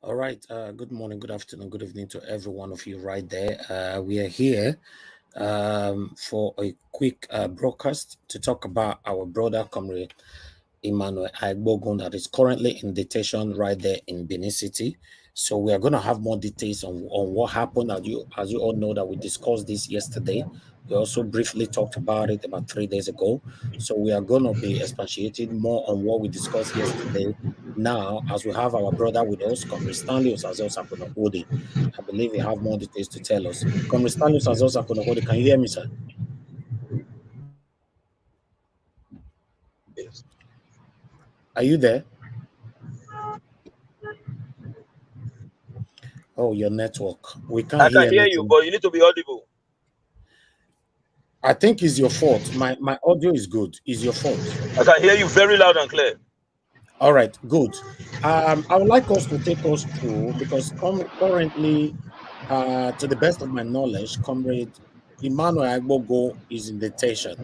All right. Good morning, good afternoon, good evening to every one of you right there. We are here for a quick broadcast to talk about our brother Comr Emmanuel Agbogun that is currently in detention right there in Benin City. So we are going to have more details on what happened. As you all know that we discussed this yesterday. We also briefly talked about it about 3 days ago. So we are going to be expatiating more on what we discussed yesterday. Now, as we have our brother with us, Comrade Stanley Osazo Sakonokode, I believe we have more details to tell us. Comrade Stanley Osazo Sakonokode, can you hear me, sir? Yes. Are you there? Oh, your network. We can't I hear can hear you, anything. but you need to be audible. I think it's your fault. My audio is good. It's your fault. I can hear you very loud and clear. All right, good. I would like us to take us through because currently, to the best of my knowledge, Comrade Emmanuel Agbogun is in detention,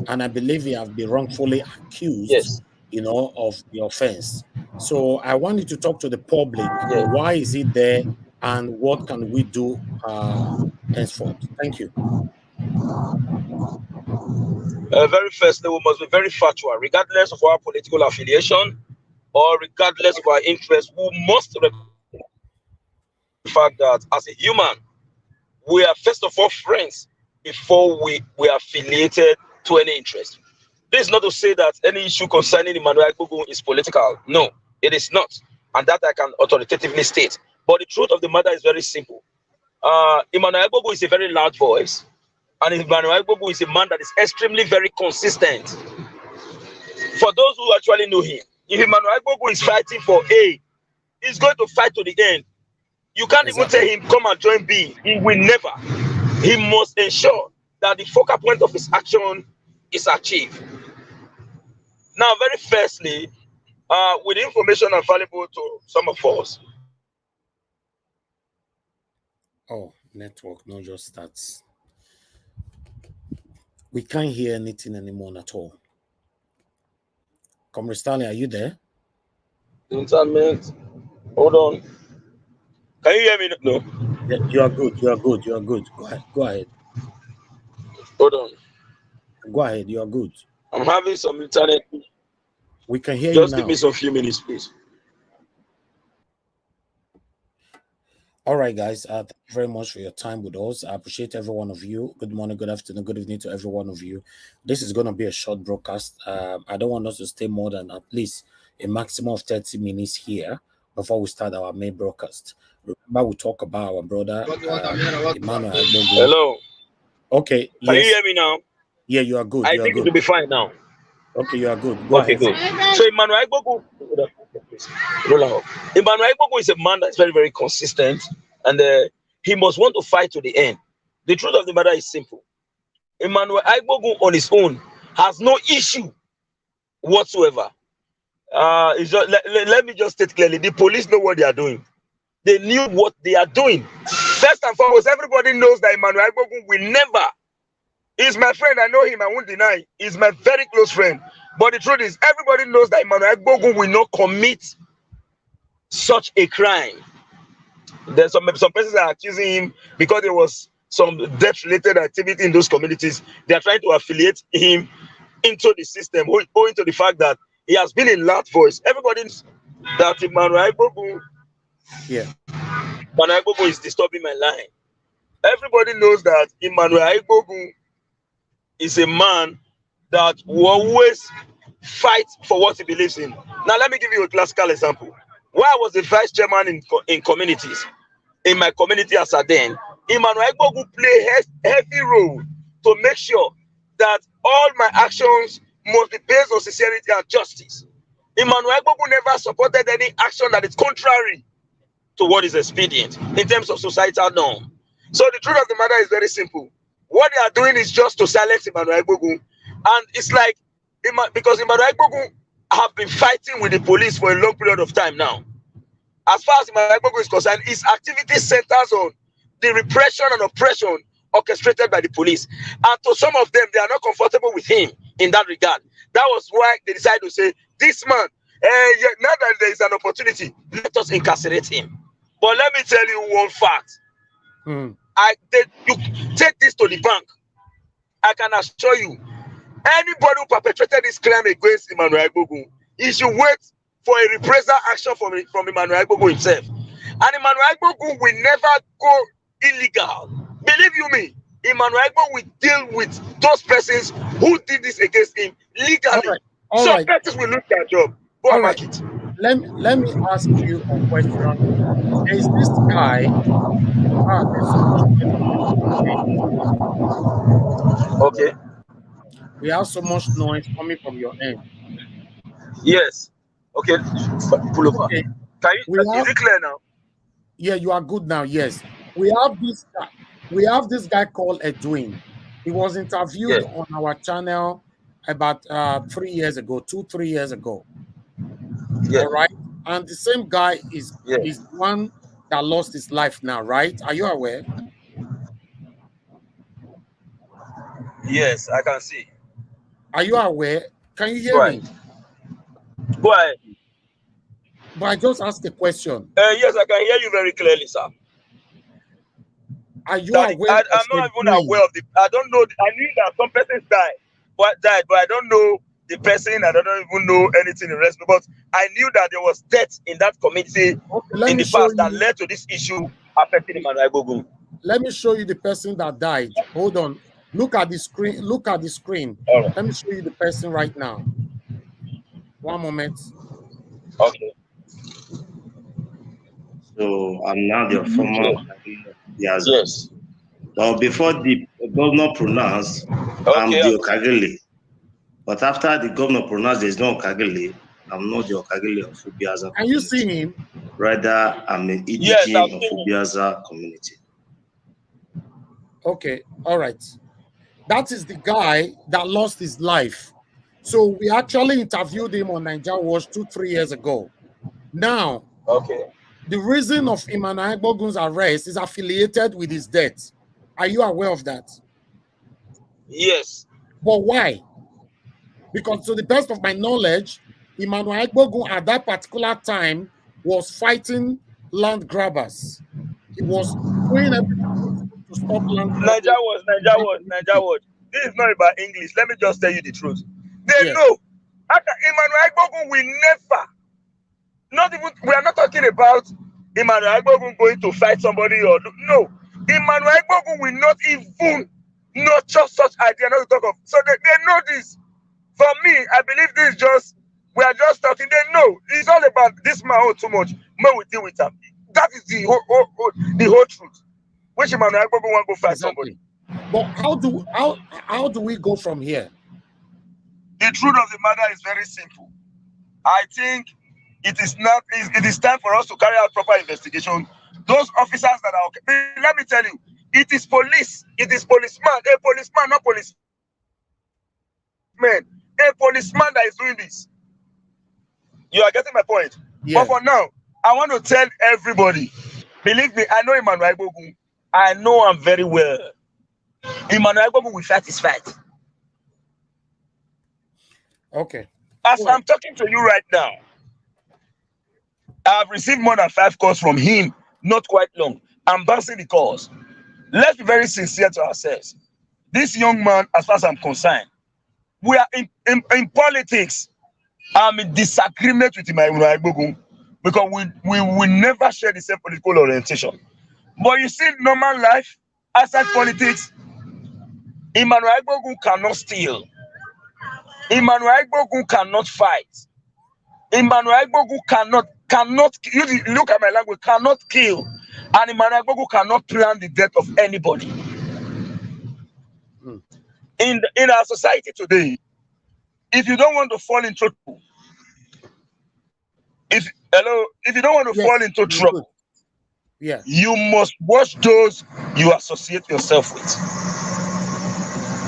and I believe he has been wrongfully accused, Yes. of the offense. So I want you to talk to the public. Yes. Why is he there, and what can we do henceforth? Thank you. Very firstly, we must be very factual, regardless of our political affiliation or regardless of our interest. We must recognize the fact that as a human, we are first of all friends before we are affiliated to any interest. This is not to say that any issue concerning Emmanuel Agbogun is political. No, it is not. And that I can authoritatively state. But the truth of the matter is very simple. Emmanuel Agbogun is a very loud voice. And Emmanuel Agbogun is a man that is extremely very consistent. For those who actually know him, if Emmanuel Agbogun is fighting for A, he's going to fight to the end. You can't even tell him, come and join B. He will never. He must ensure that the focal point of his action is achieved. Now, very firstly, with information available to some of us. Oh, network, no, just starts. We can't hear anything anymore at all. Comrade Stanley, are you there? Internet. Hold on. Can you hear me? No. Yeah, you are good. You are good. You are good. Go ahead. Go ahead. Hold on. Go ahead. You are good. I'm having some internet. We can hear Just you now. give me some few minutes, please. All right, guys. Thank you very much for your time with us. I appreciate every one of you. Good morning, good afternoon, good evening to every one of you. This is going to be a short broadcast. I don't want us to stay more than at least a maximum of 30 minutes here before we start our main broadcast. Remember, we talk about our brother Emmanuel Agbogun. Hello. Okay. Can Yes. you hear me now? Yeah, you are good. I think it will be fine now. Okay, you are good. Go ahead. Good. So Emmanuel Agbogun, Emmanuel Agbogun is a man that's very, very consistent, and he must want to fight to the end. The truth of the matter is simple. Emmanuel Agbogun on his own has no issue whatsoever. It's just, let me just state clearly: the police know what they are doing. They knew what they are doing. First and foremost, everybody knows that Emmanuel Agbogun will never. He's my friend. I know him. I won't deny. He's my very close friend. But the truth is, everybody knows that Emmanuel Agbogun will not commit such a crime. There's some persons are accusing him because there was some debt-related activity in those communities. They are trying to affiliate him into the system, owing to the fact that he has been a loud voice. Everybody knows that Emmanuel Agbogun, Emmanuel Agbogun is disturbing my line. Everybody knows that Emmanuel Agbogun is a man that will always fight for what he believes in. Now, let me give you a classical example. When I was the vice chairman in communities, in my community as a then, Emmanuel Agbogun played a heavy role to make sure that all my actions must be based on sincerity and justice. Emmanuel Agbogun never supported any action that is contrary to what is expedient in terms of societal norm. So the truth of the matter is very simple. What they are doing is just to silence Emmanuel Agbogun. And it's like, because Emmanuel Agbogun have been fighting with the police for a long period of time now. As far as Emmanuel Agbogun is concerned, his activity centers on the repression and oppression orchestrated by the police. And to some of them, they are not comfortable with him in that regard. That was why they decided to say, this man, Yeah, now that there is an opportunity, let us incarcerate him. But let me tell you one fact. Mm. You take this to the bank. I can assure you, anybody who perpetrated this crime against Emmanuel Agbogun, he should wait for a reprisal action from Emmanuel Agbogun himself. And Emmanuel Agbogun will never go illegal. Believe you me, Emmanuel Agbogun will deal with those persons who did this against him legally. All Some right. persons will lose their job. Go All and right. mark it. Let me ask you a question. There is this guy. There's so much noise coming from your end. Okay. We have so much noise coming from your end. Yes. Okay. Pull over. Okay. Is it clear now? Yeah, you are good now. Yes. We have this guy. We have this guy called Edwin. He was interviewed on our channel about 3 years ago, 3 years ago. Yeah. All right. And the same guy is Yeah. one that lost his life now, right? Are you aware? Yes, I can see. Are you aware? Can you hear Go ahead. me? Go ahead. But I just asked a question. Yes, I can hear you very clearly, sir. Are you aware? I'm not even aware of the. I don't know. I knew that some persons died, but I don't know the person. I don't even know anything in the rest. But I knew that there was death in that community in the past that led to this issue affecting Emmanuel Agbogun. Let me show you the person that died. Hold on. Look at the screen. Look at the screen. Right. Let me show you the person right now. One moment. Okay. So I'm now the former. Yes. But before the governor pronounced, I'm the Okagili. But after the governor pronounced there's no Okagili, I'm not the Okagili of Ubiaza community. Can you see him? Rather, I'm an indigene of Ubiaza community. Okay, all right. That is the guy that lost his life. So we actually interviewed him on Nigeria Watch 3 years ago. Now, the reason of Emmanuel Agbogun's arrest is affiliated with his death. Are you aware of that? Yes. But why? Because to the best of my knowledge, Emmanuel Agbogun at that particular time was fighting land grabbers. He was doing everything possible to stop land grabbers. Nigeria was. This is not about English. Let me just tell you the truth. They know. Emmanuel Agbogun will never, we are not talking about Emmanuel Agbogun going to fight somebody or no. Emmanuel Agbogun will not even nurture such idea not to talk of. So they know this. For me, I believe this is just, we are just talking. They know it's all about this man hold too much. Man will deal with him. That is the whole truth. Which Emmanuel Agbogun want to go fight somebody. But how do we go from here? The truth of the matter is very simple. I think it is time for us to carry out proper investigation. Those officers that are okay, let me tell you, it is police, it is policeman, a policeman, not policeman, a policeman that is doing this. You are getting my point? Yeah. But for now, I want to tell everybody, believe me, I know Emmanuel Agbogun. I know him very well. Emmanuel Agbogun will fight his fight. Okay. As I'm talking to you right now, I've received more than 5 calls from him, not quite long. I'm bouncing the calls. Let's be very sincere to ourselves. This young man, as far as I'm concerned, we are in politics. I'm in disagreement with Emmanuel Agbogun because we will never share the same political orientation. But you see, normal life, outside politics, Emmanuel Agbogun cannot steal. Emmanuel Agbogun cannot fight. Emmanuel Agbogun cannot, you look at my language, cannot kill. And Emmanuel Agbogun cannot plan the death of anybody. In our society today, if you don't want to fall into trouble, if you don't want to fall into trouble, you must watch those you associate yourself with.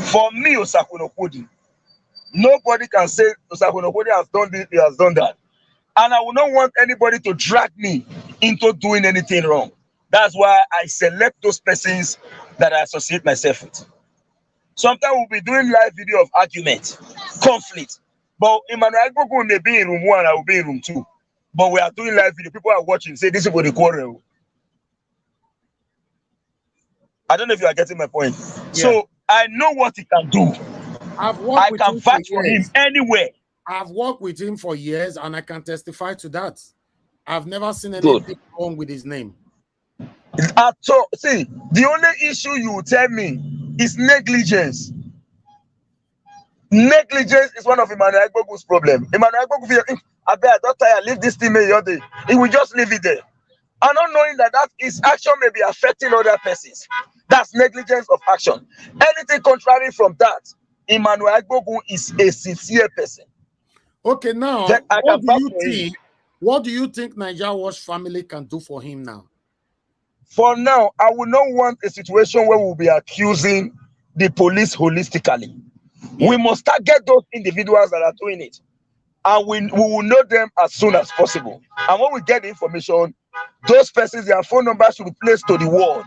For me, Osakwinokodi, nobody can say Osakwinokodi has done this, he has done that. And I will not want anybody to drag me into doing anything wrong. That's why I select those persons that I associate myself with. Sometimes we'll be doing live video of argument, conflict. But Emmanuel Agbogun may be in room 1, I will be in room 2. But we are doing live video. People are watching. Say this is for the quarrel. I don't know if you are getting my point. Yeah. So I know what he can do. I can fight for him anywhere. I've worked with him for years, and I can testify to that. I've never seen anything wrong with his name. So, see, the only issue you tell me is negligence. Negligence is one of Emmanuel Agbogun's problem. Emmanuel Agbogun, I bet I don't tire, leave this thing your day. He will just leave it there. And not knowing that his action may be affecting other persons. That's negligence of action. Anything contrary from that, Emmanuel Agbogun is a sincere person. Okay, now what do you think Niger Watch family can do for him now? For now, I will not want a situation where we'll be accusing the police holistically. Yeah. We must target those individuals that are doing it. And we will know them as soon as possible. And when we get the information, those persons, their phone numbers should be placed to the wall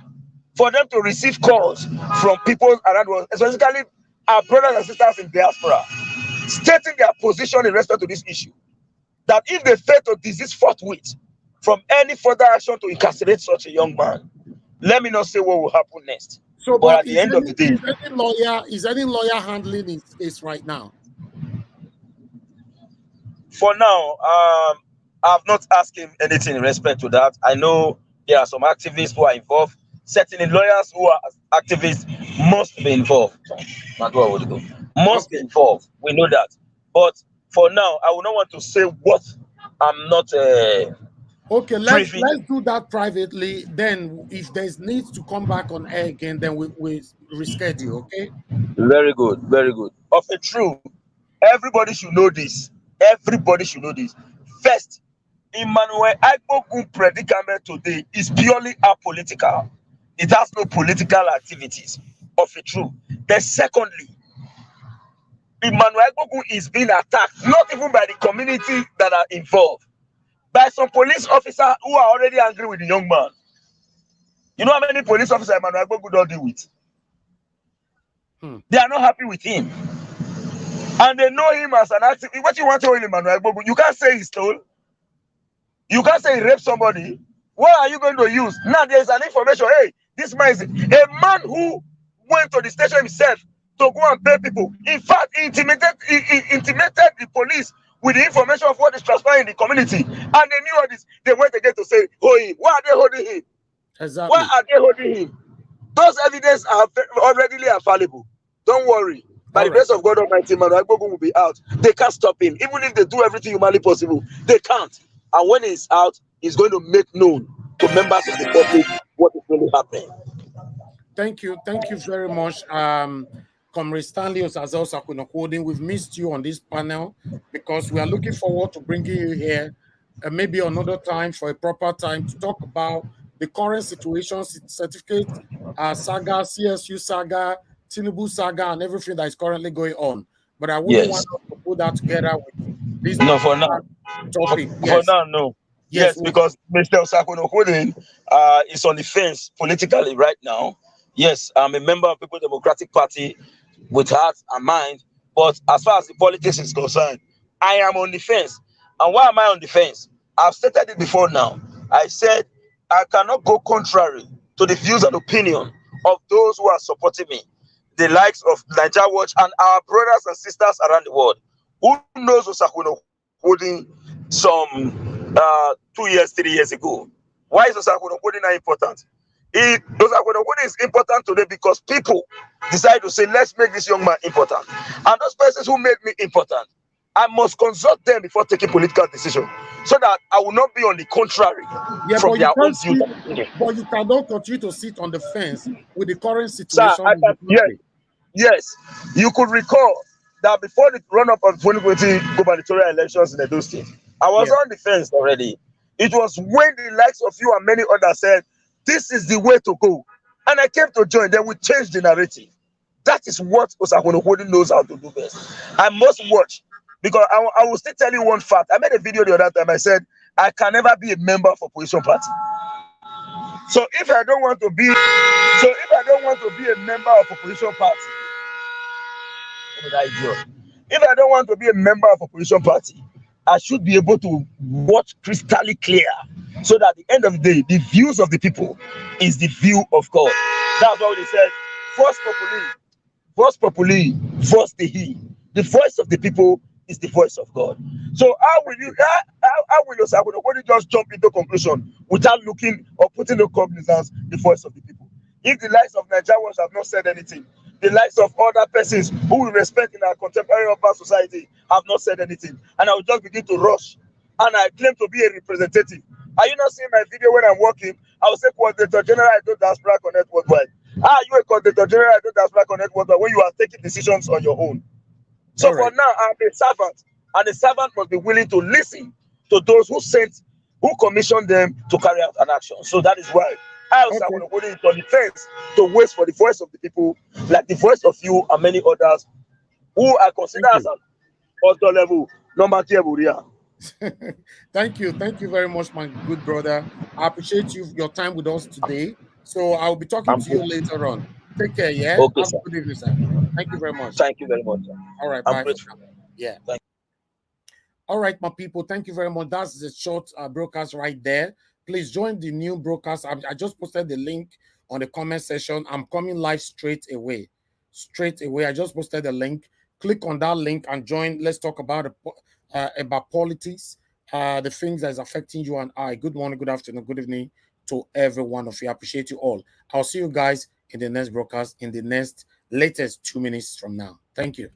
for them to receive calls from people around the world, especially our brothers and sisters in diaspora, stating their position in respect to this issue. That if they fail to desist forthwith from any further action to incarcerate such a young man, let me not say what will happen next. So, but at the end of the day, is any lawyer handling his case right now? For now, I've not asked him anything in respect to that. I know there are some activists who are involved. Certainly, lawyers who are activists must be involved. Must be involved. We know that. But for now, I would not want to say what I'm not. Okay, let's do that privately. Then, if there's needs to come back on air again, then we reschedule. Okay. Very good. Very good. Of a truth, everybody should know this. Everybody should know this. First, Emmanuel Agbogun predicament today is purely apolitical. It has no political activities. Of a truth. Then, secondly, Emmanuel Agbogun is being attacked, not even by the community that are involved, by some police officers who are already angry with the young man. You know how many police officers Emmanuel Agbogun don't deal with? They are not happy with him. And they know him as an activist. What you want to tell Emmanuel Agbogun? You can't say he stole. You can't say he raped somebody. What are you going to use? Now there's an information. Hey, this man is a man who went to the station himself to go and pay people. In fact, he intimated the police with the information of what is transpiring in the community. And they knew all this. They went again to say, hold him. Why are they holding him? Exactly. Why are they holding him? Those evidence are already available. Don't worry. By the grace of God Almighty, Emmanuel Agbogun will be out. They can't stop him. Even if they do everything humanly possible, they can't. And when he's out, he's going to make known to members of the public what is really happening. Thank you. Thank you very much. Comrade Stanley Osaze-Osakwuno-Kwodin, we've missed you on this panel because we are looking forward to bringing you here maybe another time for a proper time to talk about the current situation, certificate saga, CSU saga, Tinubu saga, and everything that is currently going on. But I wouldn't want us to put that together with this for now. Topic. For now, no. Yes, because Mr. Osakwuno-Kwodin is on the fence politically right now. Yes, I'm a member of the People's Democratic Party with heart and mind. But as far as the politics is concerned, I am on the fence. And why am I on the fence? I've stated it before now. I said I cannot go contrary to the views and opinion of those who are supporting me, the likes of Niger Watch and our brothers and sisters around the world. Who knows Osakwuno-Kwodin some 2 years, 3 years ago? Why is Osakwuno-Kwodin not important? Osakwuno-Kwodin is important today because people decide to say, let's make this young man important. And those persons who made me important, I must consult them before taking political decision, so that I will not be on the contrary from their own views. But you cannot continue to sit on the fence with the current situation. Sir, yes, you could recall that before the run-up of 2020 gubernatorial elections in Edo State, I was on the fence already. It was when the likes of you and many others said, this is the way to go. And I came to join, then we changed the narrative. That is what Osakwuno-Kwodin knows how to do best. I must watch, because I will still tell you one fact. I made a video the other time. I said, I can never be a member of opposition party. So if I don't want to be a member of opposition party, If I don't want to be a member of opposition party, I should be able to watch crystal clear, so that at the end of the day, the views of the people is the view of God. That's why they said, Vox populi, vox Dei. The voice of the people is the voice of God. So how will you just jump into conclusion without looking or putting no cognizance the voice of the people? If the likes of Nigerians have not said anything, the likes of other persons who we respect in our contemporary urban society have not said anything, and I will just begin to rush, and I claim to be a representative. Are you not seeing my video when I'm working? I will say, Coordinator General, I do Diaspora Connect Worldwide. Are you a Coordinator General, I do Diaspora Connect Worldwide when you are taking decisions on your own? So for now, I'm a servant, and the servant must be willing to listen to those who commissioned them to carry out an action. So that is why I also want to hold it on the fence to wait for the voice of the people, like the voice of you and many others who I consider as an author level number two. Thank you very much, my good brother. I appreciate your time with us today. So I'll be talking to you later on. Take care. Yeah. Okay, Have sir. a good evening, sir. Thank you very much. Thank you very much, sir. All right. I'm Bye. grateful. Yeah. Thank All right, my people. Thank you very much. That's the short broadcast right there. Please join the new broadcast. I just posted the link on the comment section. I'm coming live straight away. I just posted the link. Click on that link and join. Let's talk about politics, the things that is affecting you and I. Good morning, good afternoon, good evening to every one of you. I appreciate you all. I'll see you guys in the next broadcast in the next latest 2 minutes from now. Thank you.